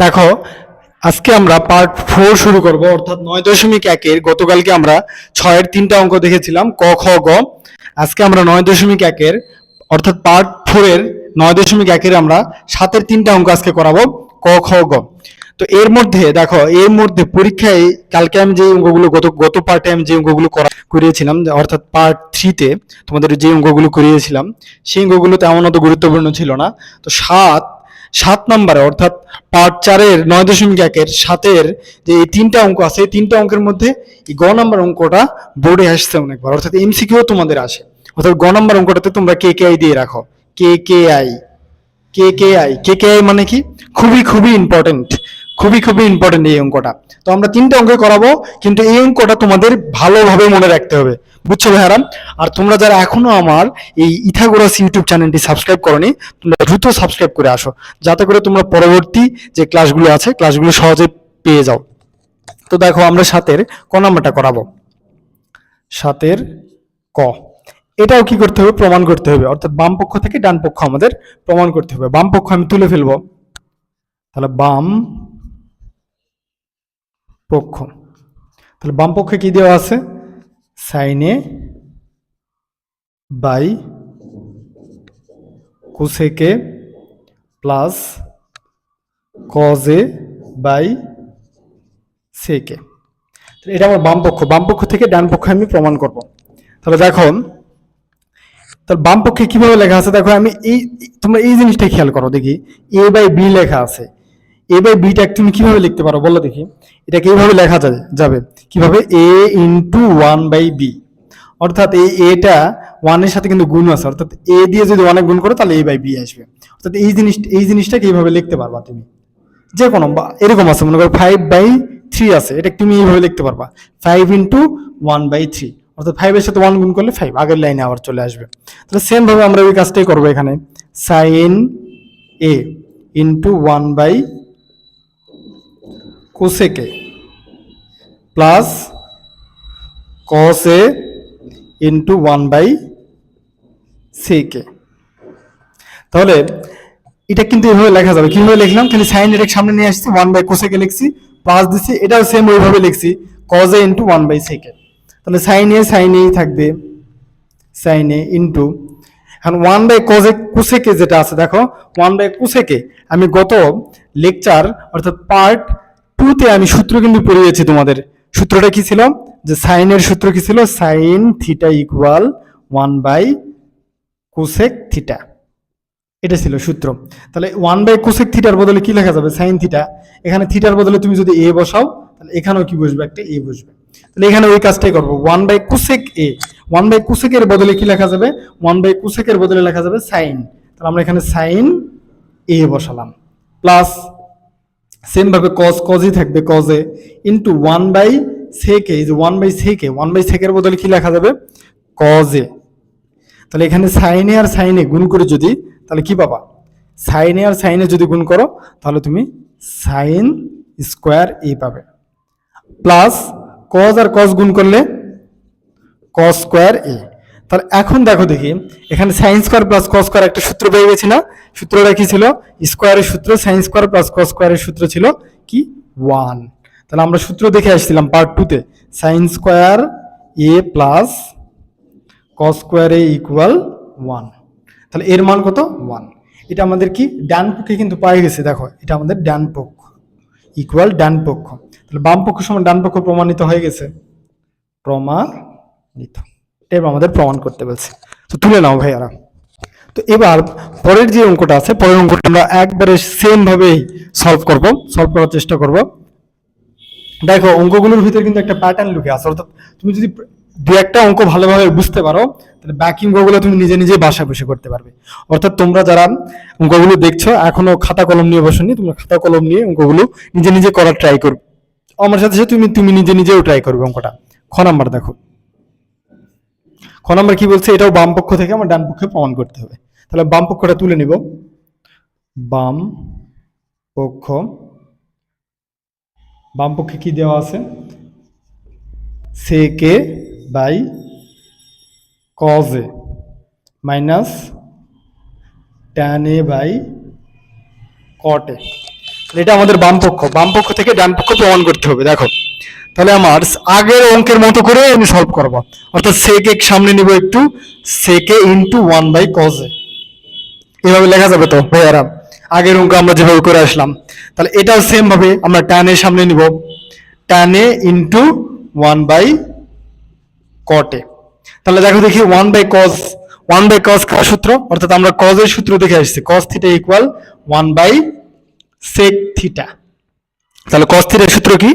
দেখো, আজকে আমরা পার্ট 4 শুরু করব, অর্থাৎ 9.1-এর গতকালকে আমরা 6-এর 3টা অঙ্ক দেখেছিলাম, ক খ গ। আজকে আমরা 9.1-এর অর্থাৎ পার্ট 4-এর 9.1-এর আমরা 7-এর 3টা অঙ্ক আজকে করাবো, ক খ গ। তো এর মধ্যে দেখো, এর মধ্যে পরীক্ষায় কালকে আমি যে অঙ্কগুলো গত পার্টে আমি যে অঙ্কগুলো করিয়েছিলাম, অর্থাৎ পার্ট 3-তে তোমাদের যে অঙ্কগুলো করিয়েছিলাম, সেই অঙ্কগুলো তেমন অত গুরুত্বপূর্ণ ছিল না। তো সাত নম্বরে অর্থাৎ পার্ট 4-এর 9.1-এর 7-এর যে এই 3টা অঙ্ক আছে, এই 3টা অঙ্কের মধ্যে এই গ নাম্বার অঙ্কটা বোর্ডে আসছে অনেকবার, অর্থাৎ এমসিকিউ তোমাদের আসে। অর্থাৎ গ নাম্বার অঙ্কটাতে তোমরা কে কে আই দিয়ে রাখো, কে কে আই। কে কে আই মানে কি? খুবই খুবই ইম্পর্টেন্ট, খুবই খুবই ইম্পর্টেন্ট এই অঙ্কটা। তো আমরা 3টা অঙ্ক করাবো, কিন্তু এই অঙ্কটা তোমাদের ভালোভাবে মনে রাখতে হবে, বুঝছো ভাইয়ারা? আর তোমরা যারা এখনো আমার এই ইথাগোরাস ইউটিউব চ্যানেলটি সাবস্ক্রাইব করোনি, তোমরা দ্রুত সাবস্ক্রাইব করে আসো, যাতে করে তোমরা পরবর্তী যে ক্লাসগুলো আছে ক্লাসগুলো সহজে পেয়ে যাও। তো দেখো, আমরা 7-এর ক নাম্বারটা করাবো। 7-এর ক, এটাও কি করতে হবে? প্রমাণ করতে হবে, অর্থাৎ বাম পক্ষ থেকে ডান পক্ষ আমাদের প্রমাণ করতে হবে। বাম পক্ষ আমি তুলে ফেলবো, তাহলে বাম পক্ষ, তাহলে বাম পক্ষে কি দেওয়া আছে? Sine A by cosec A plus cos A by sec A. এটা আমার বাম পক্ষ, বাম পক্ষ থেকে ডান পক্ষে আমি প্রমাণ করব। তাহলে দেখো, তাহলে বাম পক্ষে কিভাবে লেখা আছে দেখো, আমি তোমরা এই জিনিসটা খেয়াল করো দেখি, এ বাই বি লেখা আছে। এ বাই বিটা তুমি কিভাবে লিখতে পারো বলো দেখি? এটাকে এইভাবে লেখা যাবে কিভাবে? এ ইন্টু 1/b, অর্থাৎ এই এটা 1-এর সাথে কিন্তু গুণ আছে, অর্থাৎ এ দিয়ে যদি 1-এ গুণ করো তাহলে a/b আসবে। অর্থাৎ এই জিনিসটাকে এইভাবে লিখতে পারবা তুমি, যে কোনো এরকম আছে, মনে করো 5/3 আছে, এটা তুমি এইভাবে লিখতে পারবা 5 ইন্টু 1/3, অর্থাৎ 5-এর সাথে 1 গুণ করলে 5 আগের লাইনে আবার চলে আসবে। তাহলে সেম ভাবে আমরা ওই কাজটাই করবো এখানে, sine A into 1 cosec A plus cos A into 1/সেক এ। তাহলে এটা কিন্তু এভাবে লেখা যাবে। কিভাবে লিখলাম? খালি সাইন এর সামনে নিয়ে আসছি, 1/কোসেক এ লিখছি, প্লাস দিচ্ছি, এটাও সেম ওইভাবে লিখছি, কজ এ ইন্টু 1/সেক এ। তাহলে সাইন এই থাকবে, সাইন এ ইন্টু, এখন 1/কোসেক এ যেটা আছে দেখো, 1/কোসেক এ আমি গত লেকচার অর্থাৎ পার্ট 2-তে আমি সূত্র কিন্তু পড়িয়েছি তোমাদের। সূত্রটা কি ছিল? যে সাইনের সূত্র কি ছিল? সাইন থিটা ইকুয়াল 1/কোসেক থিটা, এটা ছিল সূত্র। তাহলে 1/কোসেক থিটার বদলে কি লেখা যাবে? Sine theta. এখানে থিটার বদলে তুমি যদি এ বসাও, তাহলে এখানেও কি বসবে? একটা এ বসবে। তাহলে এখানে ওই কাজটাই করবো, 1/কোসেক এ। 1/কোসেক এর বদলে কি লেখা যাবে? 1/কোসেক এর বদলে লেখা যাবে সাইন। তাহলে আমরা এখানে সাইন এ বসালাম, প্লাস সেম ভাবে কজই থাকবে, কজ এ ইন্টু 1/সেক এ। এই যে 1/সেক এর বদলে কি লেখা যাবে? কজ এ। তাহলে এখানে সাইনে আর সাইনে গুণ করে যদি, তাহলে কি পাবা? সাইনে আর সাইনে যদি গুণ করো তাহলে তুমি সাইন স্কোয়ার এ পাবে, প্লাস কজ আর কজ গুণ করলে কস স্কোয়ার এ। তাহলে এখন দেখো দেখি, এখানে sine square plus cos square একটা সূত্র পেয়ে গেছি না? সূত্রটা কি ছিল? স্কোয়ারের সূত্র, সাইন স্কোয়ার প্লাস কস স্কোয়ারের সূত্র ছিল কি? 1। তাহলে আমরা সূত্র দেখে আসছিলাম part 2-তে, sign square A plus cos square A equal 1। তাহলে এর মান কত? 1। এটা আমাদের কি ডান পক্ষে কিন্তু পাই গেছে, দেখো এটা আমাদের ডান পক্ষ ইকুয়াল ডান পক্ষ। তাহলে বাম পক্ষ সমান ডান পক্ষ প্রমাণিত হয়ে গেছে, প্রমাণিত। এটা আমাদের প্রমাণ করতে বলছে। তো তুলে নাও ভাইয়ারা। তো এবার পরের যে অঙ্কটা আছে, পরের অঙ্কটা আমরা একবারে সেম ভাবেই সলভ করার চেষ্টা করব। দেখো, অঙ্কগুলোর ভিতরে কিন্তু একটা প্যাটার্ন লুকে আছে, অর্থাৎ তুমি যদি দু একটা অঙ্ক ভালোভাবে বুঝতে পারো, তাহলে বাকি অঙ্কগুলো তুমি নিজে নিজে বাসায় বসে করতে পারবে। অর্থাৎ তোমরা যারা অঙ্কগুলো দেখছো এখনো খাতা কলম নিয়ে বসোনি, তোমরা খাতা কলম নিয়ে অঙ্কগুলো নিজে নিজে করার ট্রাই করবে। আমার সাথে সাথে তুমি নিজে নিজেও ট্রাই করবে অঙ্কটা। খ নাম্বার দেখো, খ নাম্বার কি বলছে? এটাও বাম পক্ষ থেকে আমার ডান পক্ষে প্রমাণ করতে হবে। তাহলে বাম পক্ষটা তুলে নিব, বাম পক্ষ, বাম পক্ষে কি দেওয়া আছে? Sec A by cos A minus tan A by cot A. এটা আমাদের বাম পক্ষ থেকে ডান পক্ষ প্রমাণ করতে হবে। দেখো তাহলে আমার আগের অঙ্কের মতো করে আমি সলভ করব, অর্থাৎ সেক এক সামনে নিব একটু, সেকে ইন্টু 1/cos এ, এভাবে লেখা যাবে তো ভাইয়ারা? আগের অঙ্ক আমরা যেভাবে করে আসলাম, তাহলে এটাও সেম ভাবে আমরা tan এর সামনে নিব, tan এ ইন্টু 1/cot এ। তাহলে দেখো দেখি 1/cos কার সূত্র, অর্থাৎ আমরা cos এর সূত্র দেখে আসছি, cos theta equal 1/sec theta. তাহলে cos থিটার সূত্র কি?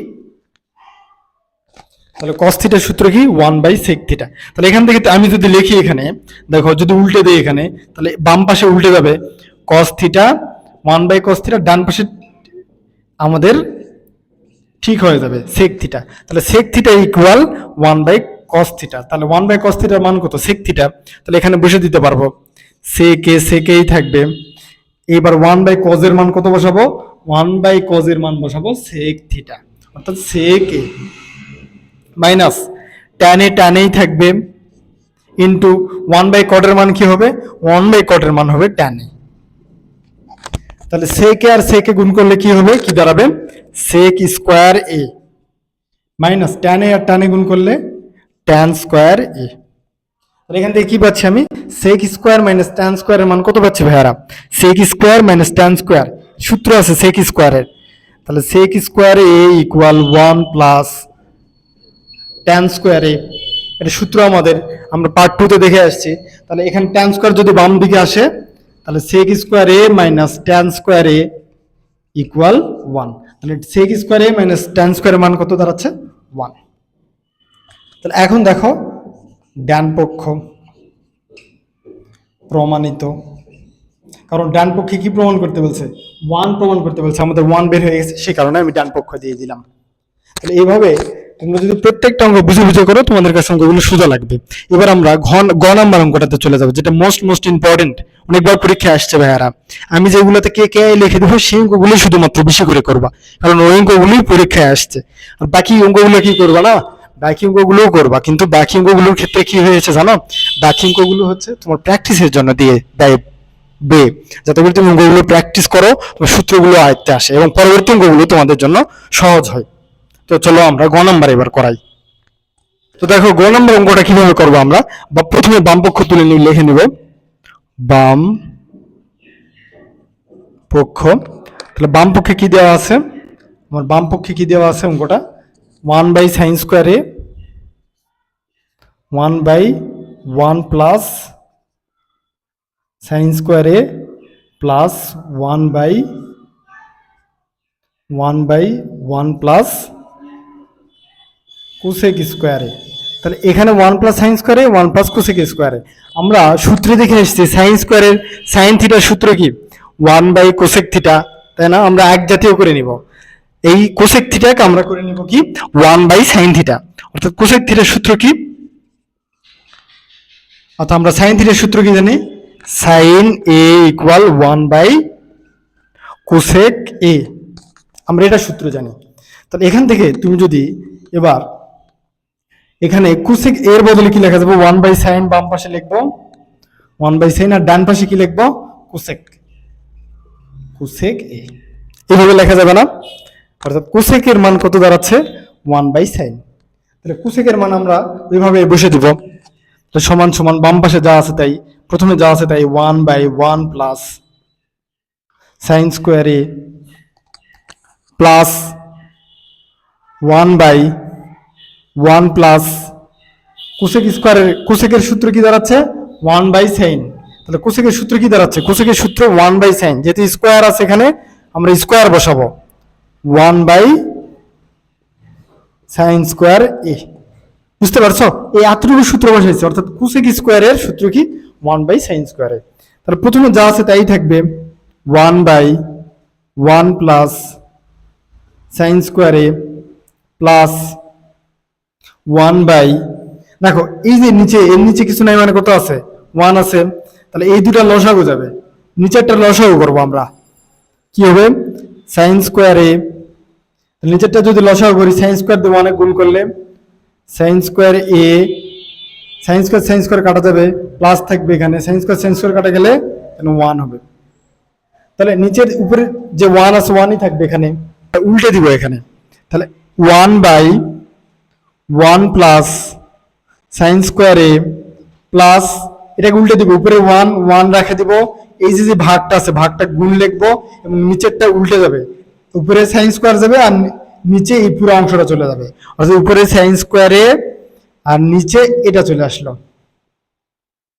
তাহলে cos থিটার সূত্র কি? 1/sec theta. তাহলে এখান থেকে আমি যদি লিখি এখানে, দেখো যদি উল্টে দেই এখানে, তাহলে বাম পাশে উল্টে যাবে cos থিটা 1/cos থিটা, ডান পাশে আমাদের ঠিক হয়ে যাবে sec থিটা। তাহলে sec theta equal 1/cos theta. তাহলে 1/cos থিটার মান কত? sec theta. তাহলে এখানে বসে দিতে পারবো, sec এই থাকবে। এবার 1/cos এর মান কত বসাবো? 1/cos এর মান বসাবো sec থিটা, অর্থাৎ sec a মাইনাস tan এই থাকবে ইন্টু 1/cot এর মান কি হবে? 1/cot এর মান হবে tan a। তাহলে sec a R sec a গুণ করলে কি হবে? কি দাঁড়াবে? sec square a minus tan a আর tan a গুণ করলে tan স্কয়ার a। তাহলে এখান থেকে কি পাচ্ছি আমি? sec square minus tan square এর মান কত পাচ্ছি ভাইয়ারা? sec square minus tan square, সূত্র আছে sec স্কয়ারের। তাহলে sec square a equal 1 plus tan square a, এটা সূত্র আমাদের, আমরা পার্ট 2 তে দেখে আসছি। তাহলে এখানে tan স্কয়ার যদি বাম দিকে আসে, তাহলে sec square a minus tan square a equal 1। তাহলে sec square a minus tan square এর মান কত দাঁড়াচ্ছে? 1। তাহলে এখন দেখো ডান পক্ষ প্রমাণিত, কারণ ডান পক্ষে কি প্রমাণ করতে বলছে? 1 প্রমাণ করতে বলছে, আমাদের 1 বের হয়ে গেছে, সেই কারণে আমি ডান পক্ষ দিয়ে দিলাম। তাহলে এইভাবে তোমরা যদি প্রত্যেকটা অঙ্ক বুঝে বুঝে করো, তোমাদের কাছে অঙ্কগুলো সোজা লাগবে। এবার আমরা গ নাম্বার অঙ্কটাতে চলে যাবো, যেটা মোস্ট ইম্পর্টেন্ট, অনেকবার পরীক্ষা আসছে ভাইয়ারা। আমি যেগুলোতে কে লিখে দেবো সেই অঙ্কগুলো শুধুমাত্র বেশি করে করবা, কারণ ওই অঙ্কগুলোই পরীক্ষায় আসছে। আর বাকি অঙ্কগুলো কি করবা না? বাকি অঙ্কগুলোও করবা, কিন্তু বাকি অঙ্কগুলোর ক্ষেত্রে কি হয়েছে জানো? বাকি অঙ্কগুলো হচ্ছে তোমার প্র্যাকটিসের জন্য দিয়ে দেয় বে, যাতে করে তুমি অঙ্কগুলো প্র্যাকটিস করো, তোমার সূত্রগুলো আয়ত্তে আসে এবং পরবর্তী অঙ্কগুলো তোমাদের জন্য সহজ হয়। তো চলো আমরা গ নাম্বার এবার করাই। তো দেখো গ নাম্বার অঙ্কটা কিভাবে করবো আমরা, বা প্রথমে বাম পক্ষ তুলে নিয়ে লিখে নিব বাম পক্ষ। তাহলে বাম পক্ষে কি দেওয়া আছে? আমার বাম পক্ষে কি দেওয়া আছে অঙ্কটা? 1/sin square a 1/1 plus sin square a plus 1/1 plus cosec square A. তাহলে এখানে 1 plus sine square A 1 plus cosec square A. আমরা সূত্রে দেখে এসেছি সাইন স্কয়ারের সাইন থিটার সূত্র কি? 1/কোসেক থিটা, তাই না? আমরা এক জাতীয় করে নিব, এই কোসেক থিটাকে আমরা করে নিব কি? 1/সাইন থিটা, অর্থাৎ কোসেক থিটার সূত্র কি? অর্থাৎ আমরা সাইন থিটার সূত্র কি জানি? সাইন এ ইকুয়াল 1/কোসেক এ, আমরা এটা সূত্র জানি। তাহলে এখান থেকে তুমি যদি এবার এখানে কোসেক এর বদলে কি লেখা যাবে? 1/সাইন বাম পাশে লিখবো 1/সাইন, আর ডান পাশে কি লিখবো? কোসেক এ, এইভাবে লেখা যাবে না? অর্থাৎ কোসেক এর মান কত দাঁড়াচ্ছে? 1/সাইন। তাহলে কোসেক এর মান আমরা ওইভাবে বসে দিব, সমান সমান বাম পাশে যা আছে তাই, প্রথমে যা আছে তাই 1/1 plus sine square A plus 1/1 plus cosec স্কোয়ারের, কোসেকের সূত্র কি দাঁড়াচ্ছে? 1/সাইন। তাহলে কোসেকের সূত্র কি দাঁড়াচ্ছে? কোসেকের সূত্র 1/সাইন, যেহেতু স্কোয়ার আছে এখানে আমরা স্কোয়ার বসাবো, 1/সাইন স্কোয়ার এ। বুঝতে পারছো? এই এতটুকু সূত্র বসাইছে, অর্থাৎ কোসেক স্কোয়ারের সূত্র কি? 1/সাইন স্কোয়ার এ। তাহলে প্রথমে যা আছে তাই থাকবে, 1/1 plus sine square A plus 1/, দেখো এই যে নিচে, এর নিচে কিছু নাই মানে কত আছে? 1 আছে। তাহলে এই দুটা লসাগু যাবে, নিচেরটা লসাগু করবো আমরা, কি হবে? সাইন স্কোয়ার এ, নিচেরটা যদি লসাগু করি সাইন স্কোয়ার দিয়ে 1 গুণ করলে সাইন স্কোয়ার এ, সাইন স্কোয়ার কাটা যাবে, প্লাস থাকবে এখানে, সাইন স্কোয়ার কাটা গেলে 1 হবে। তাহলে নিচের উপরে যে ওয়ান আছে ওয়ানই থাকবে এখানে, উল্টে দিব এখানে। তাহলে 1/1 plus sine square A plus, এটাকে উল্টে দিব, উপরে 1 রেখে দিব, এই যে ভাগটা আছে ভাগটা গুণ লিখবো এবং নিচেরটা উল্টে যাবে, উপরে সাইন স্কোয়ার যাবে আর নিচে এই পুরো অংশটা চলে যাবে, অর্থাৎ উপরে সাইন স্কোয়ার এ আর নিচে এটা চলে আসলো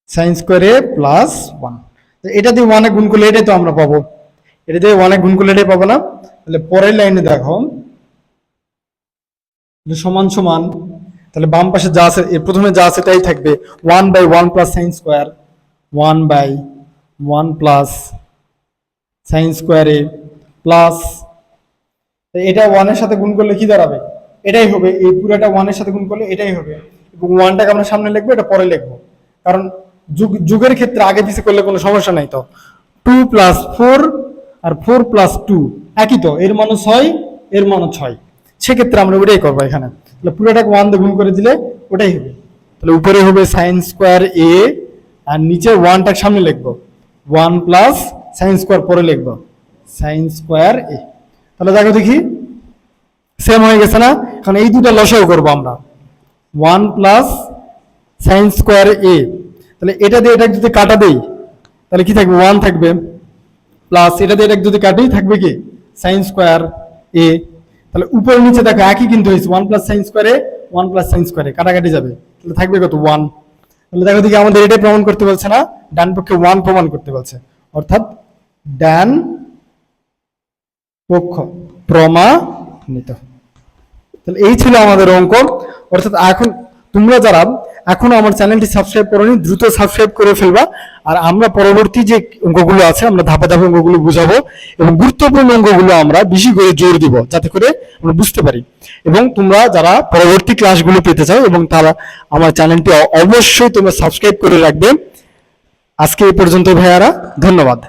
সাইন স্কোয়ার এ প্লাস 1। এটা দিয়ে 1 এ গুণ করলে এটাই তো আমরা পাবো, এটা দিয়ে 1 এ গুণ করলে এটাই পাবো না। তাহলে পরের লাইনে দেখো সমান সমান, তাহলে বাম পাশে যা আছে এর প্রথমে যা আছে তাই থাকবে, 1/1 plus sine square, 1/1 plus sine square A plus, এটা 1 এর সাথে গুণ করলে কি দাঁড়াবে, এটাই হবে, এই পুরোটা 1 এর সাথে গুণ করলে এটাই হবে, এবং 1টাকে আমরা সামনে লিখবো, এটা পরে লিখবো, কারণ যুগের ক্ষেত্রে আগে পিছে করলে কোনো সমস্যা নাই। তো 2 + 4 আর 4 + 2 একই, তো এর মানও 6 এর মানও 6, সেক্ষেত্রে আমরা ওটাই করবো এখানে। তাহলে পুরোটাকে 1 দিয়ে গুণ করে দিলে ওটাই হবে। তাহলে উপরে হবে সাইন স্কোয়ার এ আর নিচে 1টাকে সামনে লিখবো, 1 প্লাস সাইন স্কোয়ার পরে লিখবো সাইন স্কোয়ার এ। তাহলে দেখো দেখি সেম হয়ে গেছে না? কারণ এই দুটো লসাগু করবো আমরা, 1 প্লাস সাইন স্কোয়ার এ, তাহলে এটা দিয়ে এটা যদি কাটা দেই তাহলে কি থাকবে, 1 থাকবে, প্লাস এটা দিয়ে এটা যদি কাটি থাকবে কি সাইন স্কোয়ার এ। তাহলে উপরে নিচে দেখো একই কিন্তু হয়েছে, 1 প্লাস সাইন স্কোয়ার এ 1 প্লাস সাইন স্কোয়ার এ কাটাকাটি যাবে, তাহলে থাকবে কত 1। তাহলে দেখো দেখি আমাদের এটাই প্রমাণ করতে বলছে না, ডান পক্ষে 1 প্রমাণ করতে বলছে, অর্থাৎ ডান পক্ষ প্রমাণিত। তাহলে এই ছিল আমাদের অঙ্ক। অর্থাৎ এখন তোমরা যারা এখনো আমার চ্যানেলটি সাবস্ক্রাইব করোনি দ্রুত সাবস্ক্রাইব করে ফেলবা, আর আমরা পরবর্তী যে অঙ্কগুলো আছে আমরা ধাপে ধাপে অঙ্কগুলো বুঝাবো এবং গুরুত্বপূর্ণ অঙ্কগুলো আমরা বেশি করে জোর দিব যাতে করে আমরা বুঝতে পারি। এবং তোমরা যারা পরবর্তী ক্লাসগুলো পেতে চাও এবং তারা আমার চ্যানেলটি অবশ্যই তোমরা সাবস্ক্রাইব করে রাখবে। আজকে এই পর্যন্ত ভাইয়ারা, ধন্যবাদ।